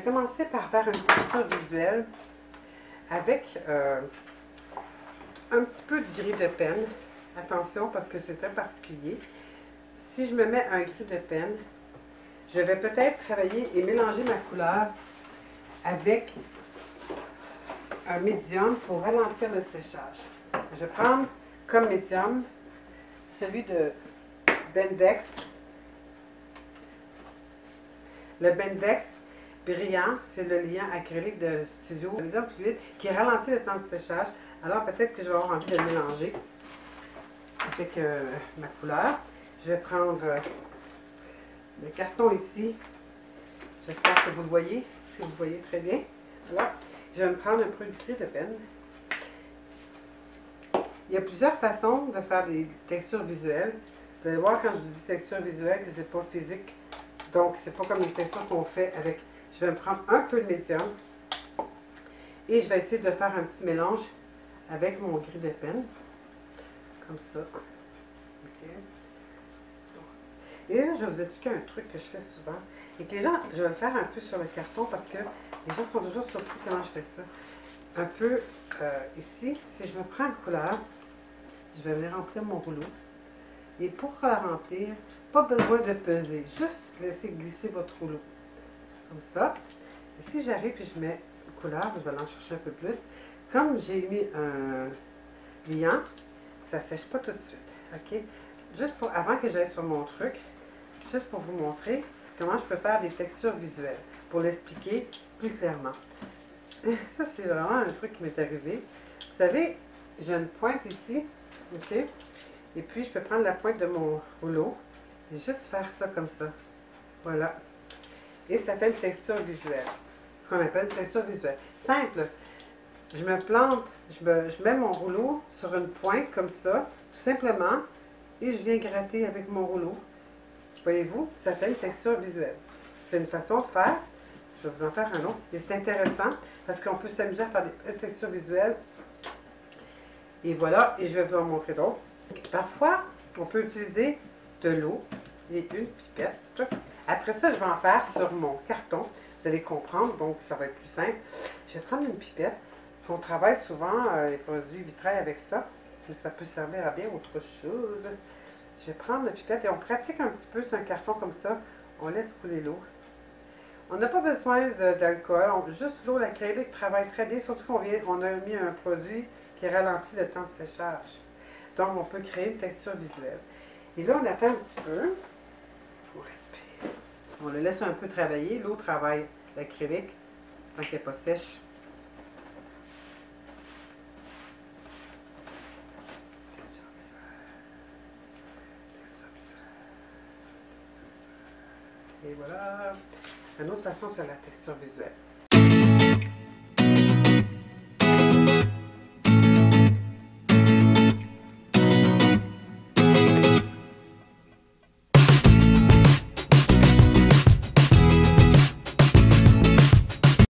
commencer par faire une texture visuelle avec un petit peu de gris de pen. Attention parce que c'est très particulier. Si je me mets un gris de pen, je vais peut-être travailler et mélanger ma couleur avec un médium pour ralentir le séchage. Je vais prendre comme médium celui de Bendex. Le Bendex brillant, c'est le liant acrylique de Studio, le médium fluide qui ralentit le temps de séchage. Alors peut-être que je vais avoir envie de le mélanger avec ma couleur. Je vais prendre le carton ici. J'espère que vous le voyez, si vous le voyez très bien. Voilà. Je vais me prendre un peu de gris de pen. Il y a plusieurs façons de faire des textures visuelles. Vous allez voir quand je vous dis texture visuelle que c'est pas physique. Donc, c'est pas comme une texture qu'on fait avec... Je vais me prendre un peu de médium. Et je vais essayer de faire un petit mélange avec mon gris de pen. Comme ça. OK. Et là, je vais vous expliquer un truc que je fais souvent. Et que les gens, je vais le faire un peu sur le carton parce que les gens sont toujours surpris comment je fais ça. Un peu ici, si je me prends une couleur, je vais venir remplir mon rouleau. Et pour la remplir, pas besoin de peser. Juste laisser glisser votre rouleau. Comme ça. Et si j'arrive et je mets une couleur, je vais en chercher un peu plus. Comme j'ai mis un liant, ça ne sèche pas tout de suite. OK? Juste pour, avant que j'aille sur mon truc, juste pour vous montrer comment je peux faire des textures visuelles, pour l'expliquer plus clairement. Ça, c'est vraiment un truc qui m'est arrivé. Vous savez, j'ai une pointe ici, OK? Et puis, je peux prendre la pointe de mon rouleau et juste faire ça comme ça. Voilà. Et ça fait une texture visuelle. Ce qu'on appelle une texture visuelle. Simple. Je me plante, je mets mon rouleau sur une pointe comme ça, tout simplement, et je viens gratter avec mon rouleau. Voyez-vous, ça fait une texture visuelle. C'est une façon de faire. Je vais vous en faire un autre. Et c'est intéressant parce qu'on peut s'amuser à faire des textures visuelles. Et voilà, et je vais vous en montrer d'autres. Parfois, on peut utiliser de l'eau et une pipette. Après ça, je vais en faire sur mon carton. Vous allez comprendre, donc ça va être plus simple. Je vais prendre une pipette. On travaille souvent les produits vitrails avec ça, mais ça peut servir à bien autre chose. Je vais prendre la pipette et on pratique un petit peu sur un carton comme ça. On laisse couler l'eau. On n'a pas besoin d'alcool, juste l'eau, l'acrylique travaille très bien, surtout qu'on a mis un produit qui ralentit le temps de séchage. Donc, on peut créer une texture visuelle. Et là, on attend un petit peu. On respire. On le laisse un peu travailler. L'eau travaille l'acrylique tant qu'elle n'est pas sèche. Et voilà. Une autre façon de faire la texture visuelle.